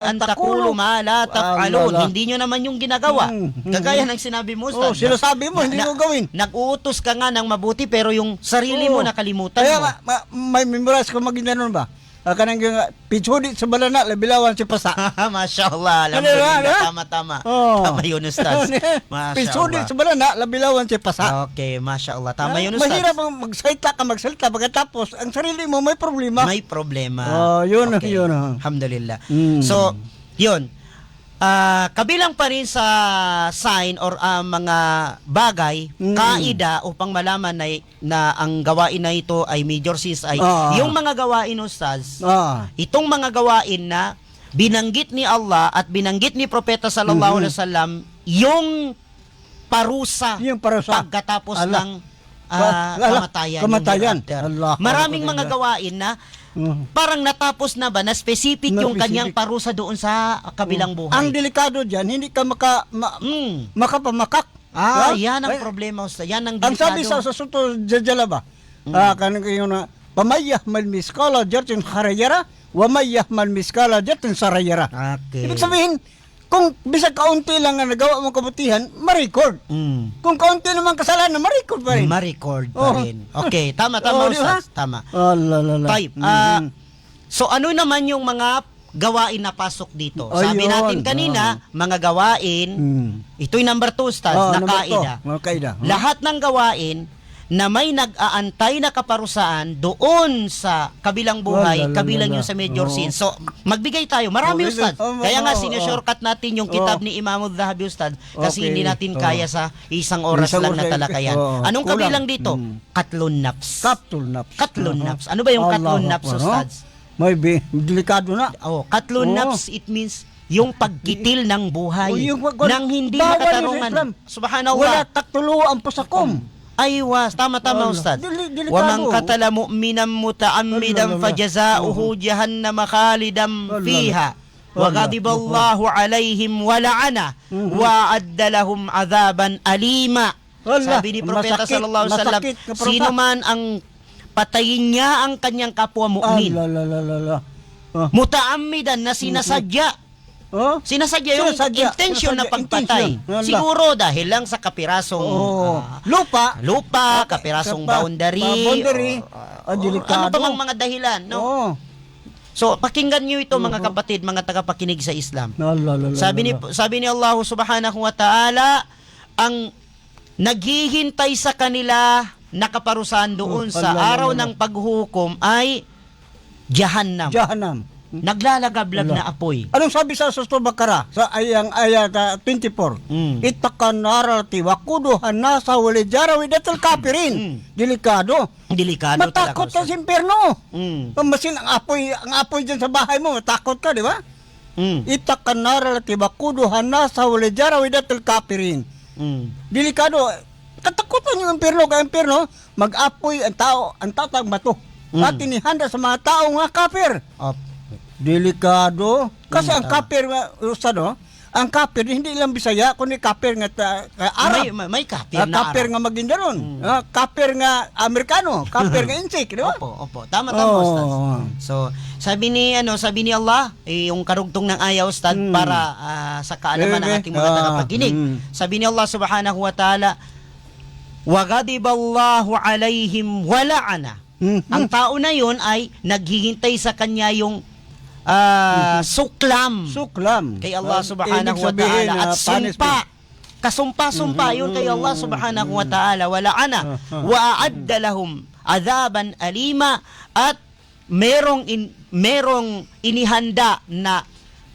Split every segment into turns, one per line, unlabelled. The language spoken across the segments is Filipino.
Antakulu ma la taf'alun. Hindi nyo naman yung ginagawa. Kagaya ng sinabi mo, Ustad.
Sinasabi mo, hindi mo gawin.
Nag-uutos ka nga ng mabuti pero yung sarili mo nakalimutan
Kaya
mo.
may memorize ko maging ganun ba? Kanang yung pichudit sa balana, labilawan si pasa.
Masya Allah. Alhamdulillah. Tama-tama. Tama yun, Ustad. Masya
Pichudit
Allah.
sa balana, labilawan si pasa.
Okay, Masya Allah. Tama yun, Ustad.
Mahirap ang magsalita pagkatapos ang sarili mo may problema.
May problema.
Yun.
Alhamdulillah. So, yun. Kabilang pa rin sa sign or mga bagay, kaida upang malaman na ang gawain na ito ay major sins ay yung mga gawain, Ustaz. Itong mga gawain na binanggit ni Allah at binanggit ni Propeta sallallahu alaihi wasallam yung parusa pagkatapos ng kamatayan. Maraming mga gawain na parang natapos na ba na specific yung kanyang parusa doon sa kabilang buhay.
Ang delikado diyan, hindi ka makapamakak.
Yan ang problema, Ustaz. Yan ang delikado.
Ang sabi sa suto jajala ba? Kanang yung pamayah mal miskala jatin kharayara wa mayah mal miskala jatin sarayara.
Okay.
Ibig sabihin, kung bisag kaunti lang nga nagawa mong kabutihan, ma-record. Kung kaunti naman kasalanan, ma-record pa rin.
Ma-record pa rin. Okay, tama, Ustaz. Tama. Type. So, ano naman yung mga gawain na pasok dito? Sabi natin kanina, mga gawain, ito'y number 2, Ustaz, na kaida. Lahat ng gawain na may nag-aantay na kaparusaan doon sa kabilang buhay, kabilang yung sa major sins. So, magbigay tayo. Marami, Ustad. Kaya nga, sinishortcut natin yung kitab ni Imam al-Dhahabi, Ustad, kasi hindi natin kaya sa isang oras lang na talakayan. Anong kabilang dito? Katlun naps. Katlun naps. Ano ba yung katlun naps, Ustad?
May delikado na.
Katlun naps, it means yung pagkitil ng buhay nang hindi makatarungan. Subhanallah.
Wala taktuluan po sa
Aywas, tama Ustad. Wa man qatala mu'minan muta'ammidan fajaza'uhu jahannam khalidan fiha wa ghadiballahu 'alaihim wa la'ana wa adda lahum 'adzaban alima. Sabi ni Propeta sallallahu alaihi wasallam, sino man ang patayin niya ang kanyang kapwa mu'min, muta'ammidan na sinasadya. Sinasadya yung intention na pagpatay. Siguro dahil lang sa kapirasong lupa, kapirasong boundary. Ano pa bang mga dahilan, no? So, pakinggan niyo ito, mga kapatid, mga tagapakinig sa Islam. Sabi ni Allah subhanahu wa ta'ala, ang naghihintay sa kanila na kaparusahan doon sa araw ng paghukom ay Jahannam. Naglalagablab na apoy.
Anong sabi sa Surah Bakara sa ayat 24? Itakan narati wakuduhan nasa walijara widatul kafirin. Delikado. Matakot ka sa impyerno. Masin ang apoy dyan sa bahay mo, matakot ka, di ba? Itakan narati wakuduhan nasa walijara widatul kafirin. Delikado. Katakutan yung impyerno, mag-apoy ang tao bato. At inihanda sa mga tao nga kafir. Delikado. Kasi ang kafir nga, ang kafir, hindi lang Bisaya, kundi kafir nga Arab.
May kafir na
kafir
Arab.
nga Maguindaron. Kafir nga Amerikano. Kafir nga Insik, di ba?
Opo. Tama, Ustad. So, sabi ni Allah, yung karugtong ng ayaw, Ustad, para sa kaalaman ng ating mga tagapakinig. Sabi ni Allah subhanahu wa ta'ala, wa ghadiballahu alaihim wa la'ana. Ang tao na yun ay naghihintay sa kanya yung suklam kay Allah subhanahu wa ta'ala at sumpa. Kasumpa-sumpa yun kay Allah subhanahu wa ta'ala. Wala ana. Wa a'adda lahum adhaban alima, at merong inihanda na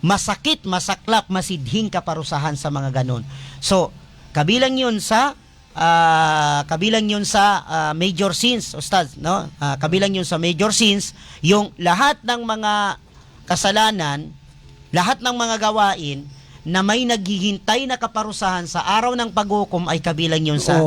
masakit, masaklap, masidhing kaparusahan sa mga ganon. So, kabilang yun sa major sins, Ustad, no? Kabilang yun sa major sins, yung lahat ng mga kasalanan, lahat ng mga gawain na may naghihintay na kaparusahan sa araw ng paghukom ay kabilang yun sa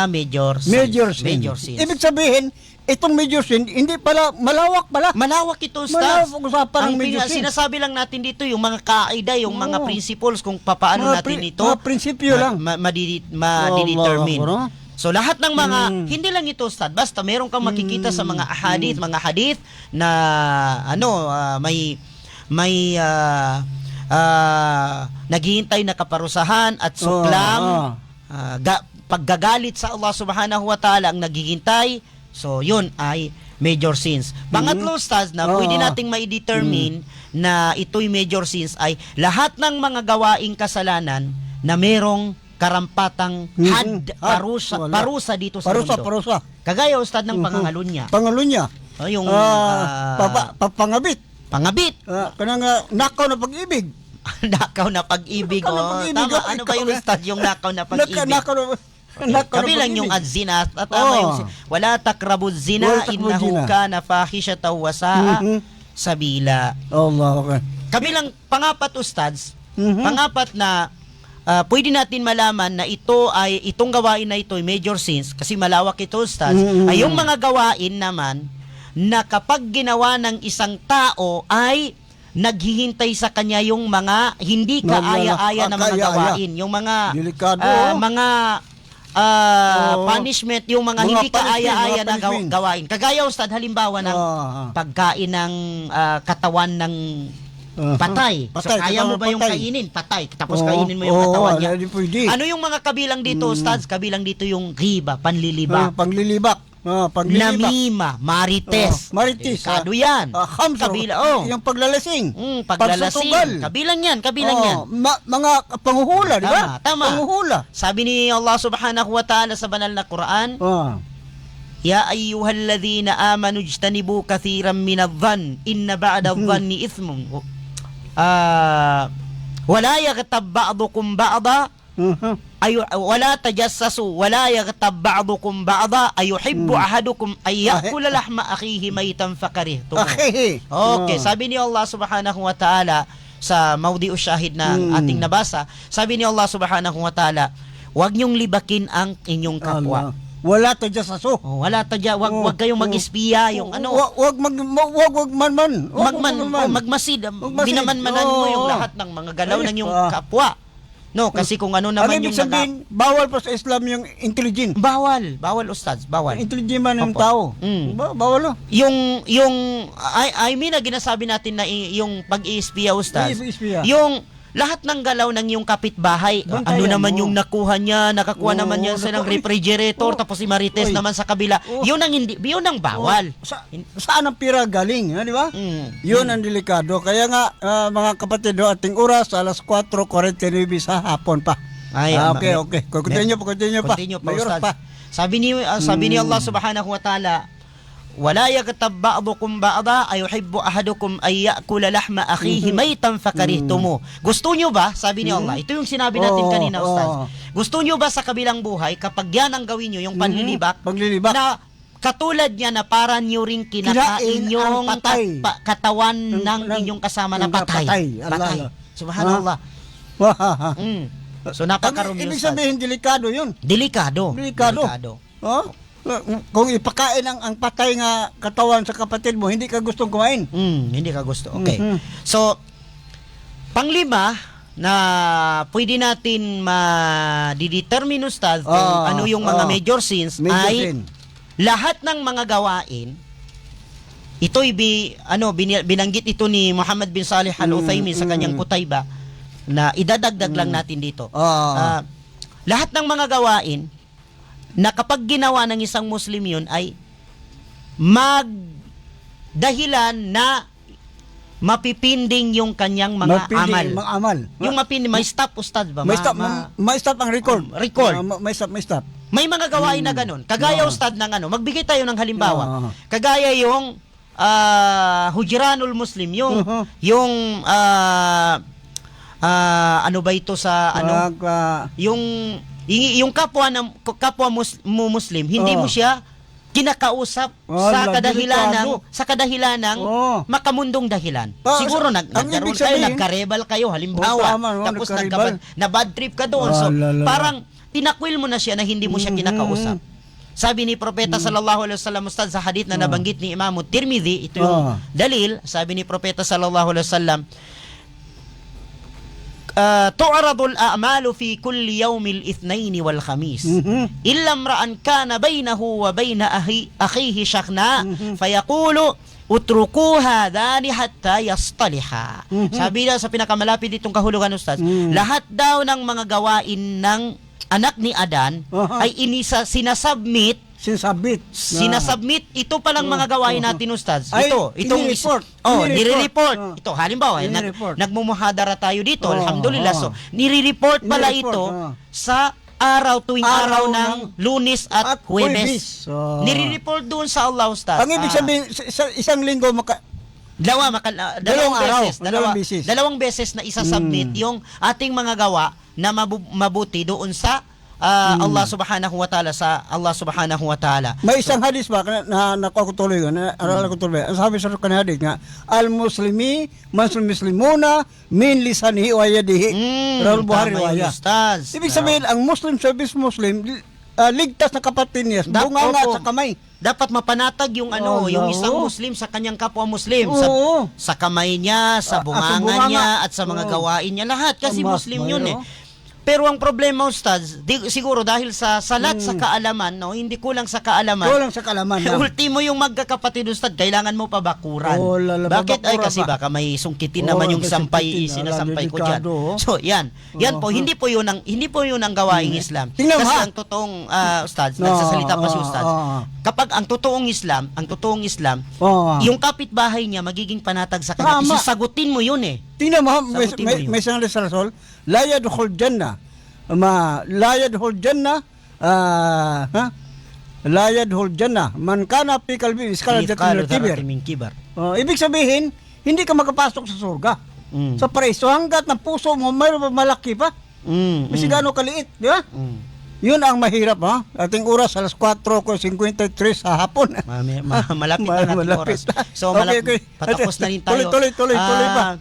major sins. Ibig sabihin, itong major sin, hindi pala, malawak pala. Malawak ito, Ustaz. Ang sinasabi lang natin dito, yung mga kaida, yung mga principles, kung papaano natin ito,
mga prinsipyo lang
ma-determine. So lahat ng mga, hindi lang ito, Ustad, basta meron kang makikita sa mga hadith na may naghihintay na kaparusahan at suklam, paggagalit sa Allah subhanahu wa ta'ala ang naghihintay. So yun ay major sins. Pangatlo, Ustaz, na pwede nating mai-determine na ito'y major sins ay lahat ng mga gawaing kasalanan na merong karampatang parusa dito sa mundo.
Parusa.
Kagaya, Ustad, ng pangangalunya.
Pangalunya.
Yung
pangabit.
Pangabit.
Kanang nakaw na pag-ibig.
Nakaw na pag-ibig.
Pag-ibig.
Tama. Ano ba yung, Ustad, yung nakaw na pag-ibig? Kabilang yung az-zina. Tama yung wala takrabu zina innahu kana fahishatan wa sa'a sabila.
Allah, okay.
Kabilang pangapat, Ustads, pangapat na pwede natin malaman na itong gawain na ito ay major sins kasi malawak ito, Ustads, ay yung mga gawain naman na kapag ginawa ng isang tao ay naghihintay sa kanya yung mga hindi kaaya-aya na mga gawain, yung mga punishment, yung mga hindi kaaya-aya na gawain. Kagaya, Ustad, halimbawa ng pagkain ng katawan ng patay. So, kaya mo ba yung kainin? Patay. Tapos kainin mo yung katawan niya. Ano yung mga kabilang dito, Ustads? Kabilang dito yung riba, panlilibak.
Panglilibak.
Namima, marites.
Marites.
Kado yan.
Yung paglalasing.
Paglalasing. Kabilang yan.
Mga panghuhula, di ba?
Tama.
Panghuhula.
Sabi ni Allah subhanahu wa ta'ala sa banal na Quran, Ya ayyuhalladhina amanu ijtanibu kathiran minadh-dhann inna ba'da adh-dhanni ithmun. Wala yaghtab ba'dukum ba'da wala tajassasu wala yaghtab ba'dukum ba'da ayuhibbu ahadukum ay ya'kula lahma akhihi maytan fakarihtum. Okay, sabi ni Allah subhanahu wa ta'ala sa mawdi'u syahid na ating nabasa, sabi ni Allah subhanahu wa ta'ala, huwag niyong libakin ang inyong kapwa.
Wala tajassasu.
Wag kayong mag-espiya, yung ano.
Wag
magmasid. Binamanmanan mo yung lahat ng mga galaw ng yung kapwa. No, kasi kung ano naman yung
sabihin, bawal pa sa Islam yung intelligent.
Bawal, Ustads, bawal.
Intelligent man ng tao. Bawal.
Yung I mean na ginasabi natin na yung pag-i-espiya, Ustads. Yung lahat ng galaw ng yung kapitbahay, ano naman yung nakuha niya, nakakuha naman niya sa ng refrigerator, tapos si Marites naman sa kabila. Yun ang bawal.
Saan ang pira galing, di ba? Yun ang delikado. Kaya nga, mga kapatid, ating oras, alas 4:49 sa hapon pa. Okay. Continue pa.
Sabi ni Allah subhanahu wa ta'ala, wala yaghtab ba'dukum ba'da ayuhibbu ahadukum ay ya'kula lahma akhihi maytan fakarihtumu. Gusto nyo ba, sabi ni Allah, ito yung sinabi natin kanina, Ustaz, gusto nyo ba sa kabilang buhay kapag yan ang gawin nyo, yung panlilibak, na katulad niya na para nyo rin kinakain yung katawan ng inyong kasama na patay. Subhanallah. So napakaroon yun.
Ibig sabihin, delikado yun.
Delikado.
Kung ipakain ang patay nga katawan sa kapatid mo, hindi ka gustong kumain.
Hindi ka gusto. Okay. So, panglima na pwede natin ma-determine, Ustad, kung ano yung mga major sins ay lahat ng mga gawain. Ito'y binanggit ito ni Muhammad bin Salih Al-Uthaymin sa kanyang Kutayba na idadagdag lang natin dito. Lahat ng mga gawain na kapag ginawa ng isang Muslim yun ay magdahilan na mapipinding yung kanyang mga amal. Yung may stop, Ustad ba?
May stop ang record. May stop.
May mga gawain na ganun. Kagaya, Ustad, ng magbigay tayo ng halimbawa. Kagaya yung Hujranul Muslim, yung ano ba ito sa yung kapwa Muslim, hindi mo siya kinakausap sa kadahilanang makamundong dahilan. Siguro nagkaroon kayo, nagkarebel kayo halimbawa, tapos na bad trip ka doon. So parang tinakwil mo na siya na hindi mo siya kinakausap. Sabi ni Propeta sallallahu alaihi wasallam, Ustad, sa hadith na nabanggit ni Imam Tirmidhi, ito yung dalil. Sabi ni Propeta sallallahu alaihi wasallam, tu'radul a'malu fi kulli yawmil ithnain wal khamis illa imra'an kana bainahu wa baina akhihi shakna fayaqulu utruku hadani hatta yastaliha. Sabi na sa pinakamalapit ditong kahulugan, Ustaz, lahat daw ng mga gawain ng anak ni Adan ay sinasubmit. Ito palang mga gawain natin, Ustaz. Itong nire-report. Ito, halimbawa, nagmumuhadara tayo dito, alhamdulillah. So, nire-report pala ito sa tuwing araw ng Lunes at Huwebes. Nire-report doon sa Allah, Ustaz.
Ang ibig sabihin, isang linggo
dalawang beses na isasubmit yung ating mga gawa na mabuti doon sa Allah subhanahu wa ta'ala, sa Allah subhanahu wa ta'ala.
May isang hadis ba na nakukutuloy ko, ang sabi sa kanang hadis nga, al-muslimi, muslimuna, min lisanihi wa yadihi. Rahul Buhari riwaya. Ibig sabihin, ang Muslim service Muslim, ligtas na kapatid niya, bunganga sa kamay.
Dapat mapanatag yung yung isang Muslim sa kanyang kapwa Muslim, sa kamay niya, sa bunganga niya, at sa mga gawain niya, lahat. Kasi Muslim yun eh. Pero ang problema, Ustaz, siguro dahil sa salat sa kaalaman, hindi kulang sa kaalaman. Ultimo yung magkakapatid, Ustaz, kailangan mo pa bakuran. Bakit? Ay, kasi baka may sungkitin naman yung sinasampay ko dyan. So, yan po, hindi po yun ang gawaing Islam. Kasi ang totoong, Ustaz, nagsasalita pa si Ustaz, kapag ang totoong Islam, yung kapitbahay niya magiging panatag sa kanya. Kasi sagutin mo yun eh.
Tingnan mo, may isang Rasul, la yadkhul jannah man kana fi qalbi iskala min kibar. Ibig sabihin, hindi ka makapasok sa surga. Sa paraiso hangga't ng puso mo mayroon malaki pa. Kasi gaano kaliit, di ba? Yun ang mahirap, ha? Ating oras, alas 4:53 sa hapon.
Malapit na natin oras. So, patapos na rin tayo.
Tuloy pa.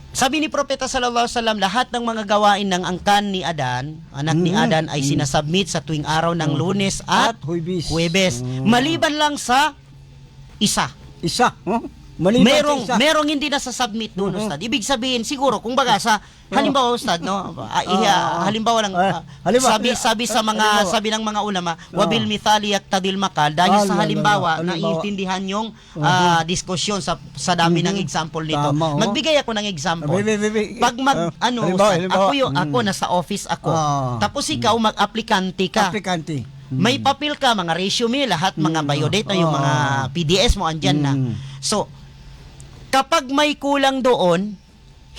Sabi ni Propeta sallallahu alaihi wasallam, lahat ng mga gawain ng angkan ni Adan, anak ni Adan, ay sinasubmit sa tuwing araw ng Lunes at Huwebes. Maliban lang sa isa. Merong hindi nasasubmit doon, Ustad. Ibig sabihin, siguro, kung baga sa, halimbawa, Ustad, halimbawa lang, sabi ng mga ulama, wabil mithali yaktadil makal, dahil sa halimbawa, naiintindihan yung diskusyon sa dami ng example nito. Magbigay ako ng example. Pag ako nasa office ako, tapos ikaw mag-aplikante ka. May papel ka, mga resume, lahat, mga biodata, yung mga PDS mo, andyan na. So, kapag may kulang doon,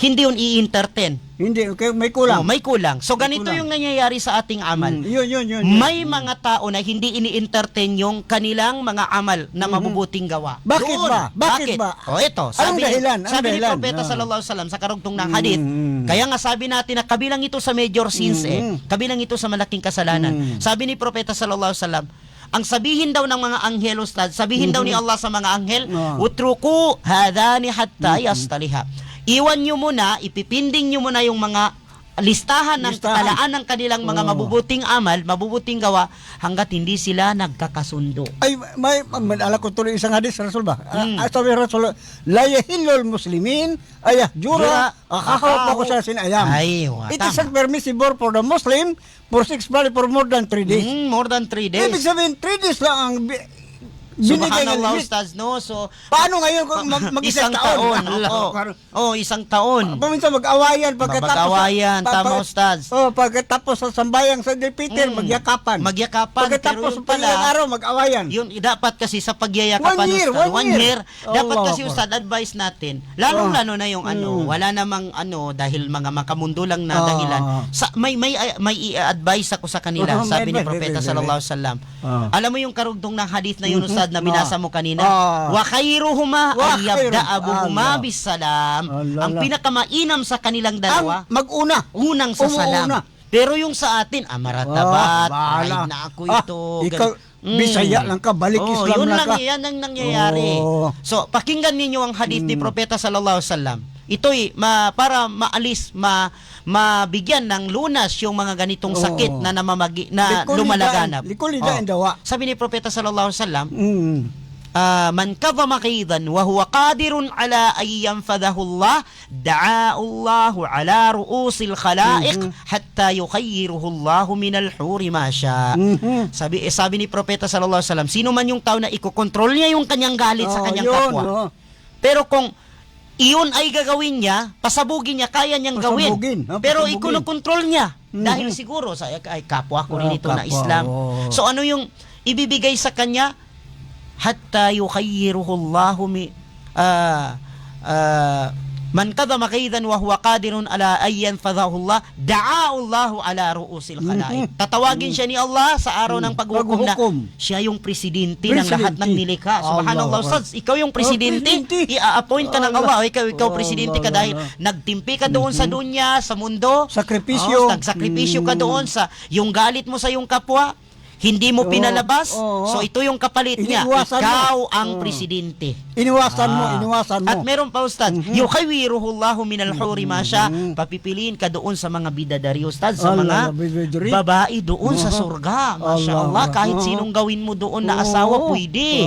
hindi yun i-entertain.
Hindi, okay, may kulang.
May kulang. So, ganito yung nangyayari sa ating amal.
Yun.
May mga tao na hindi ini-entertain yung kanilang mga amal na mabubuting gawa.
Bakit ba?
Ito. Sabi ni Propeta sallallahu alaihi wasallam sa karugtong ng hadith. Kaya nga sabi natin na kabilang ito sa major sins kabilang ito sa malaking kasalanan. Sabi ni Propeta sallallahu alaihi wasallam, ang sabihin daw ng mga anghel, Ustad, sabihin daw ni Allah sa mga anghel, utruku hadani hatta yastaliha. Iwan nyo muna, ipipinding nyo muna yung mga listahan ng talaan ng kanilang mga mabubuting amal, mabubuting gawa, hanggat hindi sila nagkakasundo.
Ay, ala ko tuloy isang hadis, Rasul ba? Sabi Rasul, la yahillul muslimin ayahjura akhahu ko sa sinayam. It is not permissible for the Muslim for 6 months for more than 3 days.
More than 3 days.
Ibig sabihin, 3 days lang ang
Subhanallah, Ustaz, no? So,
paano ngayon kung mag-isang taon?
Isang taon.
Paminsan mag-awayan
tama, Ustaz.
Pagkatapos sa sambayang sa Peter, magyakapan. Pagkatapos sa panilang araw, mag-awayan.
Yun, dapat kasi sa pagyayakapan, Ustaz. 1 year. Dapat kasi, Ustaz, advice natin. Lalong-lalo na yung wala namang dahil mga makamundo lang na dahilan. May i-advise ako sa kanila. Sabi ni Propeta sallallahu alaihi wasallam. Alam mo yung karugtong ng hadith na yun, Ustaz, na binasa mo kanina, wa khairuhuma ay yabda'abuhuma bisalam. Ang pinakamainam sa kanilang dalawa, unang sa salam. Pero yung sa atin, maratabat, kahit na ako ito.
Ikaw, Bisaya lang ka, balik Islam na ka.
Yan ang nangyayari. So, pakinggan ninyo ang hadith ni Propeta sallallahu alaihi wasallam. Ito'y para maalis, mabigyan ng lunas yung mga ganitong sakit na lumalaganap.
Sabi
Sabi ni Propeta sallallahu alaihi wasallam, man kadhama kaidan wa huwa qadirun ala ay yanfadhahu Allah da'a Allah ala ru'usil khalaiq hatta yukhayyiruhu Allah min al-huri ma sha. Sabi ni Propeta sallallahu alaihi wasallam, sino man yung tao na ikokontrol niya yung kanyang galit sa kanyang kapwa. Pero kung iyon ay gagawin niya, pasabugin niya, kaya niyang gawin. Pero ikonokontrol niya dahil siguro sa ay kapwa ko rin ito na Islam. So ano yung ibibigay sa kanya? Hatta yukhayyiruhu Allahu man kadhama kaidan wa huwa qadirun ala ay yanfadhahu Allah da'a Allahu ala ru'usil khalaiq. Tatawagin siya ni Allah sa araw ng paghukom na siya yung presidente ng lahat ng nilikha. Subhanallah, Ustaz, ikaw yung presidente, i-appoint ka ng Allah. Ikaw presidente ka dahil nagtimpi ka doon sa dunya, sa mundo,
sakripisyo,
nagsakripisyo ka doon sa yung galit mo sa yung kapwa. Hindi mo pinalabas, so ito yung kapalit niya. Ikaw ang presidente.
Iniwasan mo.
At meron pa, Ustad, yukhayyiruhu Allahu minal huri ma sha. Papipiliin ka doon sa mga bidadari, Ustad, sa mga babae doon sa surga. Masya Allah, kahit sinong gawin mo doon na asawa, pwede.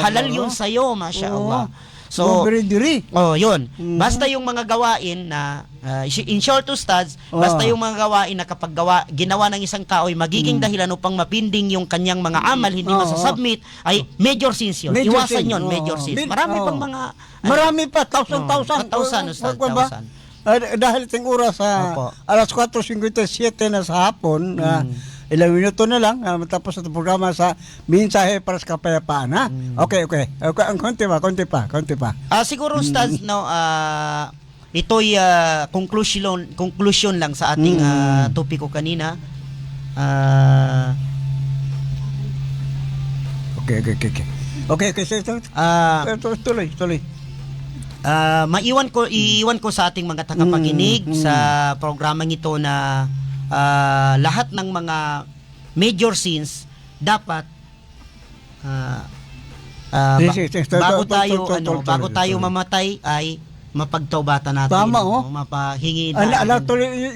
Halal yun sa'yo, Masya Allah. So, yun. Basta yung mga gawain na, in short, Ustads, basta yung mga gawain na kapag ginawa ng isang tao ay magiging dahilan upang mapinding yung kanyang mga amal, hindi masasubmit, ay major sins yun. Iwasan yun, major sins. Marami pang mga...
Marami pa, thousand.
Ustad, 1,000.
Dahil ting oras sa alas 4:57 na sa hapon, ilang minuto na lang matapos ang programa sa mensahe para sa kapayapaan, ha? Okay. Ang konti pa.
Siguro, Ustaz, no, ito'y conclusion lang sa ating topiko kanina.
Okay. Tuloy.
Iiwan ko sa ating mga tagapakinig sa programang ito na lahat ng mga major sins dapat bago tayo mamatay ay mapagtaubatan natin.
Tama,
mapahingi na.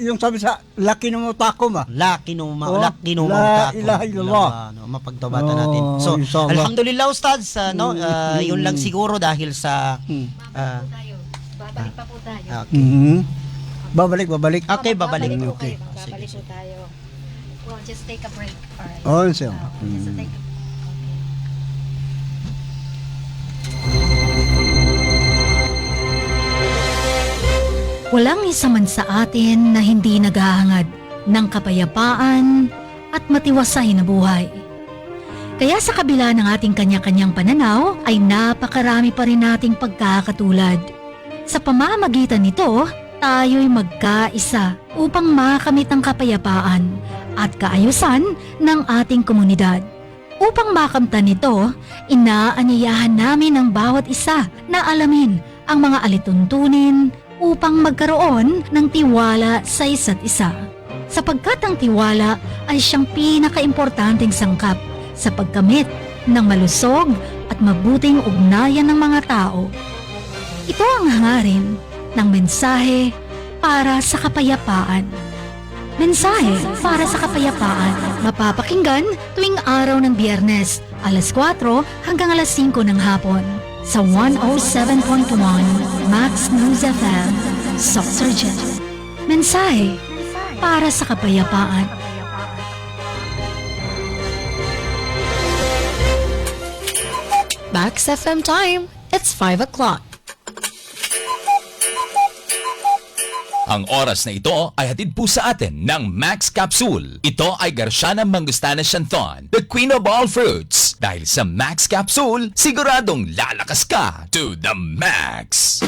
Yung sabi sa laki ng mutakom,
laki ng mutakom. La ilaha illallah. Mapagtaubatan natin. So, alhamdulillah, Ustads, yun lang siguro dahil sa
babalik pa po tayo.
Okay. Babalik.
Okay, babalik.
Okay. Babalik po tayo. Well, just take a break. Alright.
So
take a
Walang isa man sa atin na hindi naghahangad ng kapayapaan at matiwasay na buhay. Kaya sa kabila ng ating kanya-kanyang pananaw ay napakarami pa rin nating pagkakatulad. Sa pamamagitan nito, tayo'y magkaisa upang makamit ang kapayapaan at kaayusan ng ating komunidad. Upang makamtan nito, inaanyayahan namin ang bawat isa na alamin ang mga alituntunin upang magkaroon ng tiwala sa isa't isa. Sapagkat ang tiwala ay siyang pinakaimportanteng sangkap sa pagkamit ng malusog at mabuting ugnayan ng mga tao. Ito ang hangarin ng mensahe para sa kapayapaan. Mensahe para sa kapayapaan, mapapakinggan tuwing araw ng Biyernes, alas 4 hanggang alas 5 ng hapon sa 107.1 Max News FM, Soxurgen. Mensahe para sa kapayapaan.
Max FM time. It's 5 o'clock.
Ang oras na ito ay hatid po sa atin ng Max Capsule. Ito ay Garciana Mangostana Shanthon, the queen of all fruits. Dahil sa Max Capsule, siguradong lalakas ka to the max.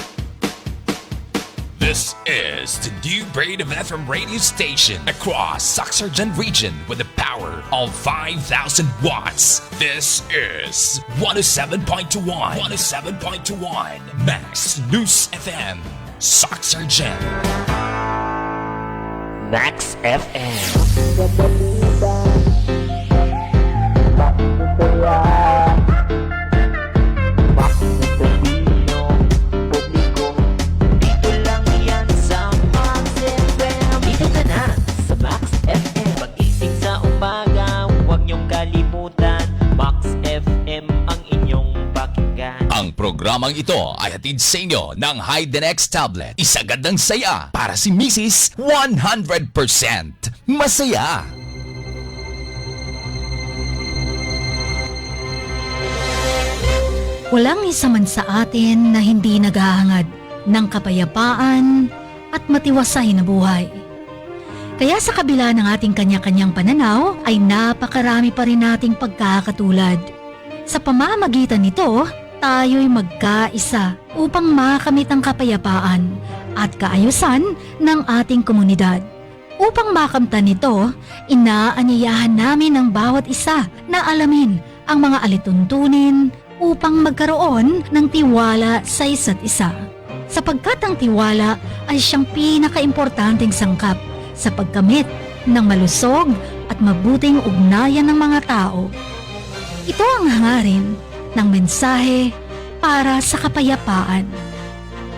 This is the new breed of FM radio station across Soxurgen region with the power of 5,000 watts. This is 107.21 Max News FM, Soxurgen.
Max FM. Dito lang yan sa Max FM. Dito ka na sa Max FM. Pag-ising sa umaga, huwag niyong kalimutan. Max FM ang inyong
programang ito ay hatid sa inyo ng Hydenex Tablet. Isagad ng saya para si Mrs. 100% masaya.
Walang isa man sa atin na hindi naghahangad ng kapayapaan at matiwasay na buhay. Kaya sa kabila ng ating kanya-kanyang pananaw ay napakarami pa rin nating pagkakatulad. Sa pamamagitan nito, tayo'y magkaisa upang makamit ang kapayapaan at kaayusan ng ating komunidad. Upang makamtan nito, inaanyayahan namin ang bawat isa na alamin ang mga alituntunin upang magkaroon ng tiwala sa isa't isa. Sapagkat ang tiwala ay siyang pinakaimportanteng sangkap sa pagkamit ng malusog at mabuting ugnayan ng mga tao. Ito ang hangarin ng mensahe para sa kapayapaan.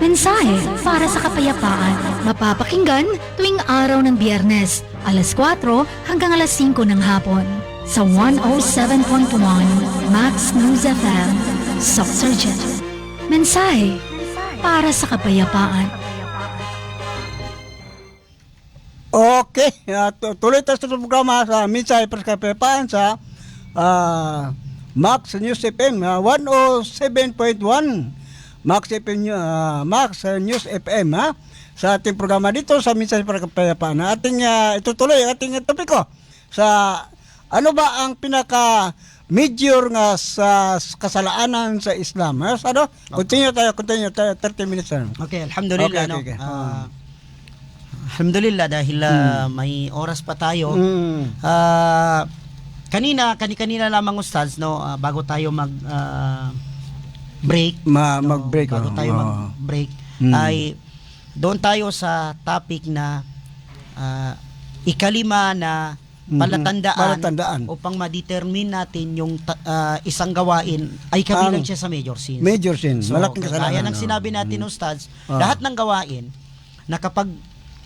Mensahe para sa kapayapaan, mapapakinggan tuwing araw ng Biyernes, alas 4 hanggang alas 5 ng hapon sa 107.1 Max News FM, Surgeon. Mensahe para sa kapayapaan.
Okay, tuloy tayo sa programa sa Mensahe para sa Kapayapaan sa Max News FM 107.1 Max News FM sa ating programa dito sa Mensahe para sa Kapayapaan. Ating itutuloy ang ating topiko sa ano ba ang pinaka major nga sa kasalaanan sa Islam. Ano? Continue tayo 30 minutes.
Okay, alhamdulillah.
Okay.
Alhamdulillah dahil may oras pa tayo. Kanina lamang ustads bago tayo break.
Mag-break.
Bago tayo mag-break ay doon tayo sa topic na ikalima na palatandaan upang ma-determine natin yung isang gawain ay kabilang siya sa major sins.
Major sins.
So,
malaking kasalanan.
kaya nang sinabi natin ustads, lahat ng gawain na kapag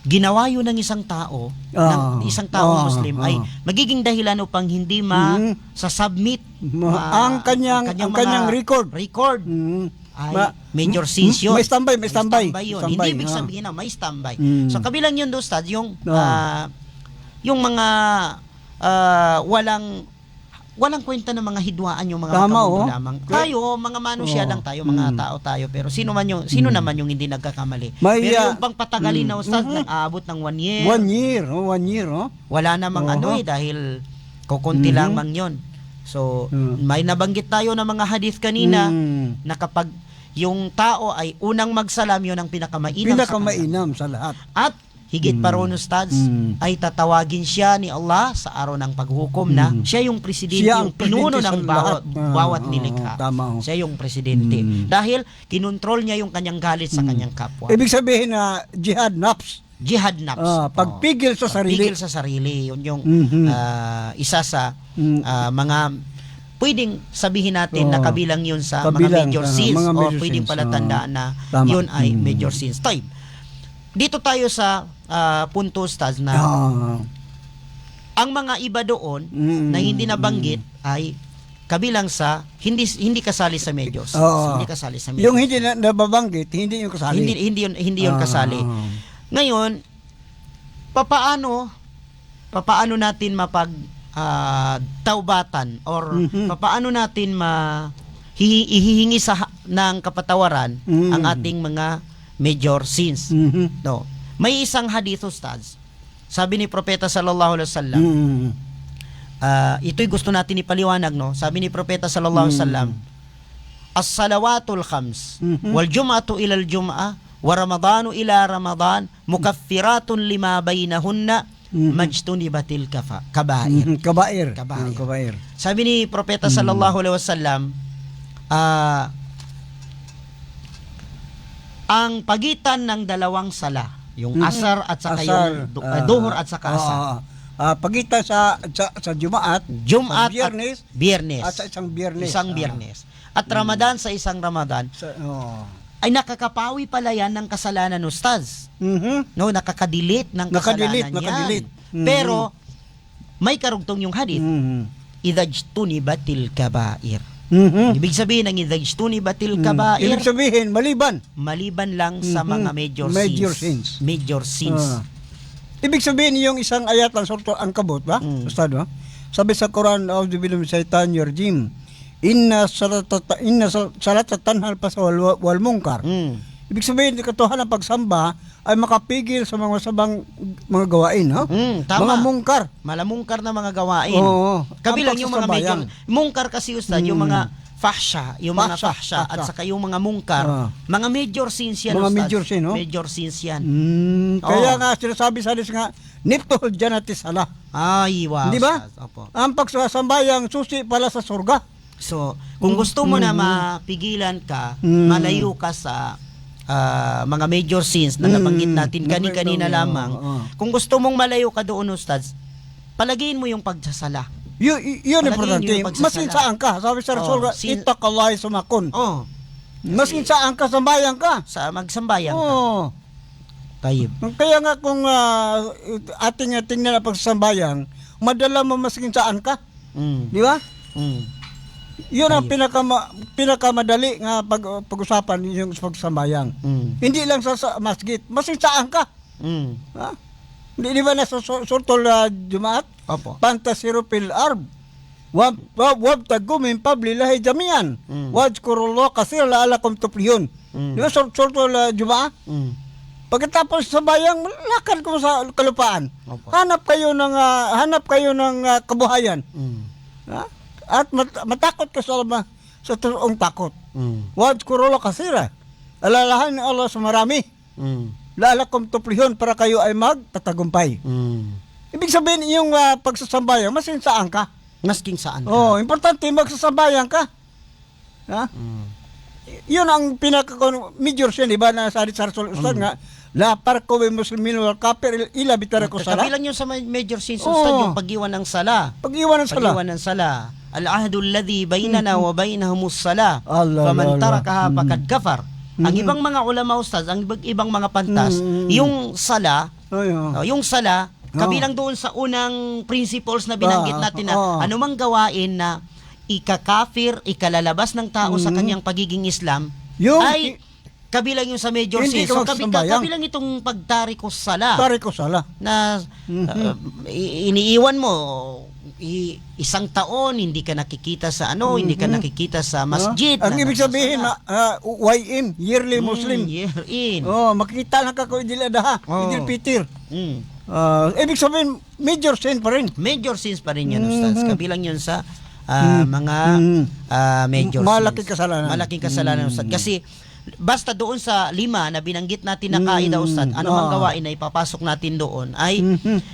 ginawa yun ng isang tao, ng isang taong Muslim ay magiging dahilan upang hindi sa-submit
ang kanyang record.
Ay major sins yun.
May standby
yun. Hindi ibig sabihin na may standby. So kabilang yun doon Ustad, yung mga walang kwenta ng mga hidwaan yung mga kamundo lamang. Tayo, mga manusya lang tayo, mga tao tayo, pero sino naman yung hindi nagkakamali? Pero yung pang patagalin na Ustad, nag-aabot ng 1 year.
1 year.
Wala namang dahil kukunti lamang yun. So, may nabanggit tayo ng mga hadith kanina na kapag yung tao ay unang magsalam, yun ang pinakamainam
sa lahat.
At higit pa ron Ustads, ay tatawagin siya ni Allah sa araw ng paghukom na siya yung presidente, yung pinuno ng bawat nilikha. Siya yung presidente. Dahil kinontrol niya yung kanyang galit sa kanyang kapwa.
Ibig sabihin na jihad nafs.
Pagpigil sa sarili. Yun yung isa sa mga pwedeng sabihin natin na kabilang yun sa mga major sins o pwedeng palatandaan na yun ay major sins. Time. Dito tayo sa punto Ustaz na ang mga iba doon na hindi nabanggit ay kabilang sa hindi kasali sa majors. Hindi kasali sa majors.
Yung hindi nababanggit, hindi yung kasali.
Hindi yun kasali. Ngayon, papaano natin taubatan or papaano natin ihihingi ng kapatawaran ang ating mga major sins. No. May isang hadith Ustaz. Sabi ni Propeta sallallahu alaihi wasallam. Ito'y gusto natin ipaliwanag, no. Sabi ni Propeta sallallahu alaihi wasallam, as-salawatul khams wal jum'atu ila al-jum'ah wa ramadanu ila ramadan mukaffiratun lima bainahunna majtunibatil kabair. Sabi ni Propeta sallallahu alaihi wasallam, ang pagitan ng dalawang sala, yung asar at saka yung duhur at saka asar.
Pagitan sa Jumaat
at Biyernes.
At sa isang Biyernes.
At Ramadan sa isang Ramadan. Ay nakakapawi pala yan ng kasalanan Ustaz. No, nakakadelete ng kasalanan yan. Pero may karugtong yung hadith. Idajtunibatil kabair. Ibig sabihin, ang idajtuni batil kabair,
Ibig sabihin, maliban.
maliban lang sa mga major sins. Major sins.
Ibig sabihin yung isang ayat ng surto ang kabot ba? Ustad ba? Sabi sa Quran, "A'udzu billahi minasyaitanir rajim. Inna salata tanhal pa sa wal munkar." Ibig sabihin, katotohanan ng pagsamba ay makapigil sa mga masabang mga gawain, ha?
Tama.
Mga mungkar.
Malamungkar na mga gawain.
Oo.
Kabilang
Ang
yung mga major.
pagsasambayan.
Mungkar kasi, Ustad, yung mga fahsya,
Fahsya.
at saka yung mga mungkar, mga major sins yan,
Mga
Ustad.
major sin, no?
Major sins yan.
Kaya nga sinasabi sa hadis nga, niptul janati salah.
Ay, wow.
Di ba?
Ustad. Opo.
Ang pagsasambayang susi pala sa surga.
So, kung gusto mo na mapigilan ka, malayo ka sa mga major sins na nabanggit natin kanina lamang. Kung gusto mong malayo ka doon, Ustad, palagiin mo yung pagsasala.
Yun
Palagay
importante.
yun yung pagsasala.
Masin saan ka. Sabi sa Rasul, itakalay sumakon.
Oh,
Masin saan ka, sambayan ka.
sa magsambayan ka.
Oo.
Tayo.
Kaya nga kung ating tingnan ang pagsasambayan, madala mo masin saan ka. Di ba? Yun ang pinakamadali nga pag-usapan yung pagsambayang. Hindi lang sa masjid. Masin saan ka. Ha? Di ba nasa surtol Jumaat?
Opo.
Pantasiru fil arb. Wabtagu min pablillahi jami'an. Wajkurullah kasir la'alakum tuflihun. Di ba surtol Jumaat? Pagkatapos sa bayang, lakad ko sa kalupaan.
Opo.
Hanap kayo ng kabuhayan. Ha? At matakot ka sa totoong takot. Wajkurullah kasira. Alalahan ni Allah sa marami. La'alakum tuflihun, para kayo ay magtatagumpay. Ibig sabihin yung pagsasambayan, masin saan ka?
Masking saan ka.
Oh, importante magsasambayan ka. Ha? Yun ang major siya, di ba, na sa Rasul Ustad nga, la parko bi muslimin wal kafir ila bitara ko sala.
Kabilang yun sa major sins, Ustad, yung pag-iwan ng sala.
Pag-iwan ng sala.
Pag-iwan ng sala. Al-ahdu alladhi bainana wa bainahumus sala.
Allah,
Faman
Allah.
tarakaha faqad kafar. Ang ibang mga ulama, Ustad, ang ibang mga pantas, yung sala, yung sala, kabilang doon sa unang principles na binanggit natin na anumang gawain na ikakafir, ikalalabas ng tao sa kanyang pagiging Islam, ay kabilang yung sa major
Hindi
sins.
ka
So,
magsasambayang.
kabilang itong pagtarikos sala.
Tariko sala.
Na iniiwan mo isang taon, hindi ka nakikita sa hindi ka nakikita sa masjid.
Ang
na
ibig sabihin
nagsasala.
YM, yearly Muslim.
Year in.
Makikita lang ka ko idil adaha, idil pitir.
Mm.
Ibig sabihin major sin pa rin.
Major sins pa rin yun, Ustaz. Kabilang yun sa mga major
Malaking
sins.
kasalanan.
Malaking kasalanan, Ustaz. Kasi basta doon sa 5 na binanggit natin na kaida, Ustaz, anumang gawain na ipapasok natin doon ay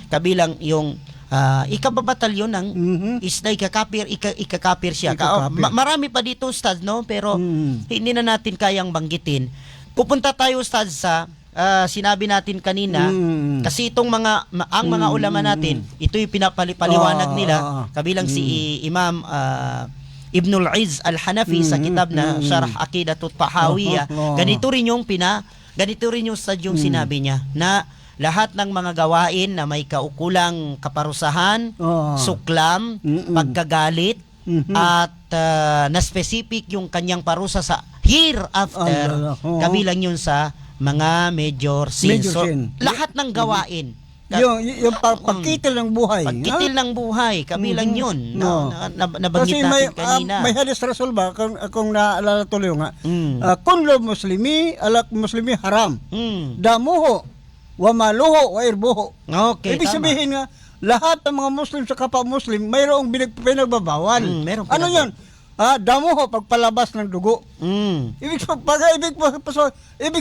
kabilang yung ikababatalyon ng isna ikakapir siya. Marami pa dito, Ustaz, no? Pero hindi na natin kayang banggitin. Pupunta tayo, Ustaz, sa sinabi natin kanina, kasi itong ang mga ulama natin, ito yung pinapaliwanag nila, kabilang si Imam Ibnul Izz Al-Hanafi sa kitab na Syarh Aqidatut Tahawiyah. Ganito rin yung Ustaz, yung sinabi niya na lahat ng mga gawain na may kaukulang kaparusahan, suklam, pagkagalit, at na specific yung kanyang parusa sa hereafter, kabilang yun sa mga major sins.
Major
So,
sin.
lahat ng gawain,
Yung pagkitil ng buhay.
pagkitil ng buhay, kabilang yun, nabanggit
Kasi
natin kanina.
may hadis Rasul ba, kung naalala tuloy nga, kunlo muslimi, alak muslimi haram. Damuho, wa maluho, wa irbuho.
Okay,
Ibig
tama.
sabihin nga, lahat ng mga Muslim sa kapwa Muslim, mayroong pinagbabawal.
Merong
Ano yun? Damuho, pagpalabas ng dugo. Ibig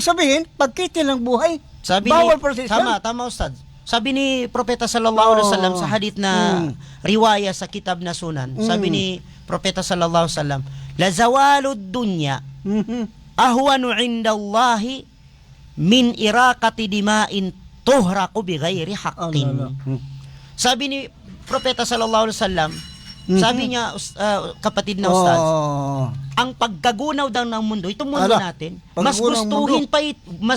sabihin, pagkitil ng buhay.
Sabi
bawal
ni,
for Islam.
tama Ustad. Sabi ni Propeta sallallahu alaihi wasallam sa hadith na riwaya sa kitab na Sunan. Sabi ni Propeta sallallahu alaihi wasallam, la zawalud dunya ahwanu indallahi min iraqati dima'in tuhraqu bighairi haqqin. Sabi ni Propeta sallallahu alaihi wasallam, sabi niya, kapatid na Ustad, ang pagkagunaw daw ng mundo, itong mundo natin, mas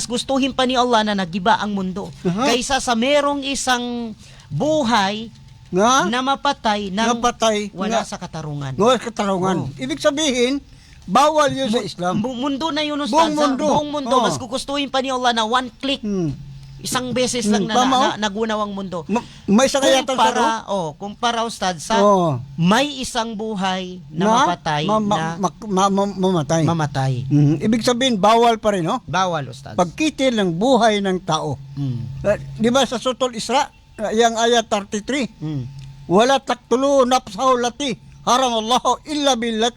gustuhin pa ni Allah na nagiba ang mundo kaysa sa merong isang buhay
nga
na mapatay ng
napatay
wala
nga,
sa katarungan.
nga katarungan. Ibig sabihin, bawal yun sa Islam.
Mundo na yun, Ustaz.
Buong mundo.
Buong mundo.
Oh.
Mas kukustuhin pa ni Allah na one click. Isang beses lang na,
tama,
nagunaw ang mundo.
May isa kaya tan sa
kumpara, Ustaz, sa may isang buhay na mapatay
mamatay.
mamatay.
Ibig sabihin, bawal pa rin, no?
Bawal, Ustaz.
Pagkitil ng buhay ng tao. Di ba sa Sutol Isra, yung ayat 33, wala taktulu nafsahu lati haram Allah illa bil